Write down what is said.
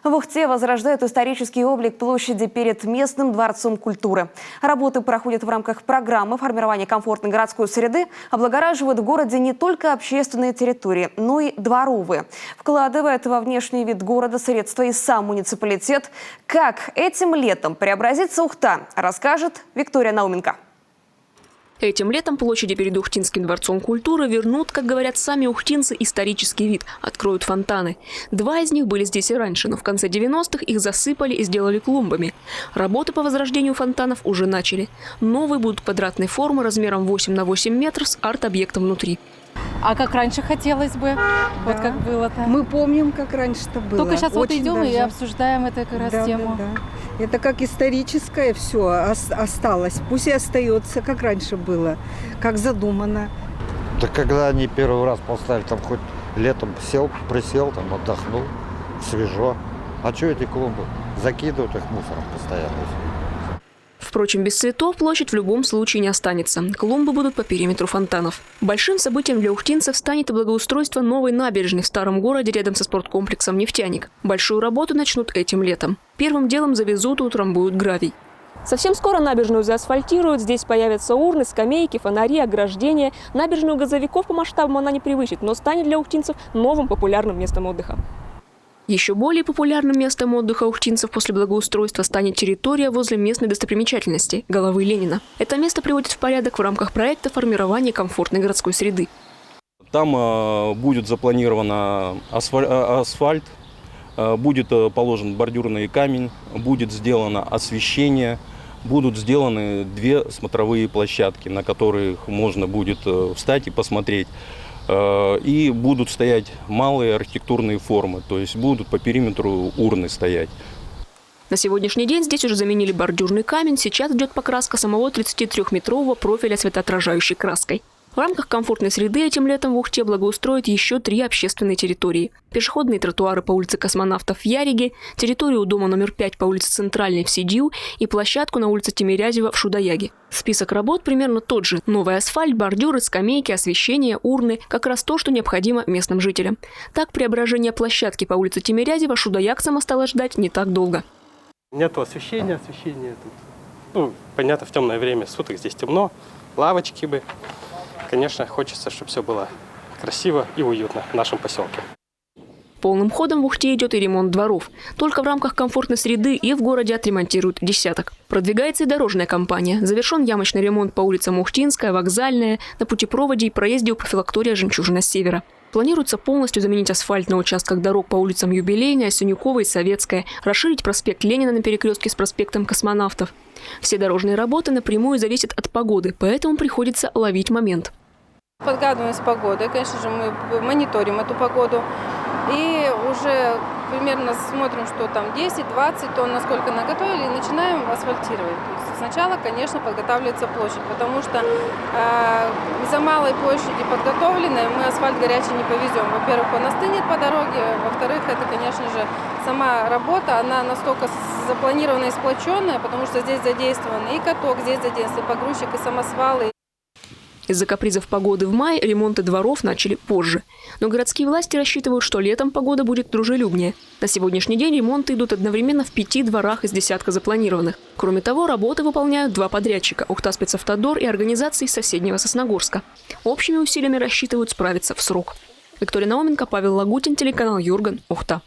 В Ухте возрождают исторический облик площади перед местным дворцом культуры. Работы проходят в рамках программы формирования комфортной городской среды, облагораживают в городе не только общественные территории, но и дворовые. Вкладывает во внешний вид города средства и сам муниципалитет. Как этим летом преобразится Ухта, расскажет Виктория Науменко. Этим летом площади перед Ухтинским дворцом культуры вернут, как говорят сами ухтинцы, исторический вид. Откроют фонтаны. 2 из них были здесь и раньше, но в конце 90-х их засыпали и сделали клумбами. Работы по возрождению фонтанов уже начали. Новые будут квадратной формы размером 8 на 8 метров с арт-объектом внутри. А как раньше хотелось бы? Да. Вот как было-то. Мы помним, как раньше-то было. Только сейчас вот идем даже. И обсуждаем эту как раз тему. Да. Это как историческое все осталось. Пусть и остается, как раньше было, как задумано. Да когда они первый раз поставили, там хоть летом присел, там отдохнул, свежо. А что эти клумбы? Закидывают их мусором постоянно. Впрочем, без цветов площадь в любом случае не останется. Клумбы будут по периметру фонтанов. Большим событием для ухтинцев станет и благоустройство новой набережной в старом городе рядом со спорткомплексом «Нефтяник». Большую работу начнут этим летом. Первым делом завезут и утрамбуют гравий. Совсем скоро набережную заасфальтируют. Здесь появятся урны, скамейки, фонари, ограждения. Набережную газовиков по масштабам она не превысит, но станет для ухтинцев новым популярным местом отдыха. Еще более популярным местом отдыха ухтинцев после благоустройства станет территория возле местной достопримечательности – Головы Ленина. Это место приводит в порядок в рамках проекта формирования комфортной городской среды. Там будет запланирован асфальт, будет положен бордюрный камень, будет сделано освещение, будут сделаны 2 смотровые площадки, на которых можно будет встать и посмотреть. И будут стоять малые архитектурные формы, то есть будут по периметру урны стоять. На сегодняшний день здесь уже заменили бордюрный камень, сейчас идет покраска самого 33-метрового профиля светоотражающей краской. В рамках комфортной среды этим летом в Ухте благоустроят еще 3 общественные территории. Пешеходные тротуары по улице Космонавтов в Яриге, территорию у дома номер 5 по улице Центральной в Сидью и площадку на улице Тимирязева в Шудаяге. Список работ примерно тот же. Новый асфальт, бордюры, скамейки, освещение, урны – как раз то, что необходимо местным жителям. Так, преображение площадки по улице Тимирязева шудаягцам осталось ждать не так долго. Нету освещения тут. Понятно, в темное время суток здесь темно, лавочки бы. Конечно, хочется, чтобы все было красиво и уютно в нашем поселке. Полным ходом в Ухте идет и ремонт дворов. Только в рамках комфортной среды и в городе отремонтируют десяток. Продвигается и дорожная кампания. Завершен ямочный ремонт по улицам Ухтинская, Вокзальная, на путепроводе и проезде у профилактория «Жемчужина Севера». Планируется полностью заменить асфальт на участках дорог по улицам Юбилейная, Синюкова и Советская, расширить проспект Ленина на перекрестке с проспектом Космонавтов. Все дорожные работы напрямую зависят от погоды, поэтому приходится ловить момент. Подгадываем с погодой, конечно же, мы мониторим эту погоду и уже примерно смотрим, что там 10-20 тонн, насколько наготовили, и начинаем асфальтировать. То есть сначала, конечно, подготавливается площадь, потому что из-за малой площади подготовленной мы асфальт горячий не повезем. Во-первых, он остынет по дороге, во-вторых, это, конечно же, сама работа, она настолько запланированная и сплоченная, потому что здесь задействован и каток, здесь задействован погрузчик и самосвалы. Из-за капризов погоды в мае ремонты дворов начали позже. Но городские власти рассчитывают, что летом погода будет дружелюбнее. На сегодняшний день ремонты идут одновременно в 5 дворах из десятка запланированных. Кроме того, работы выполняют 2 подрядчика – Ухта-Спецавтодор и организации из соседнего Сосногорска. Общими усилиями рассчитывают справиться в срок. Виктория Науменко, Павел Лагутин, телеканал Юрган, Ухта.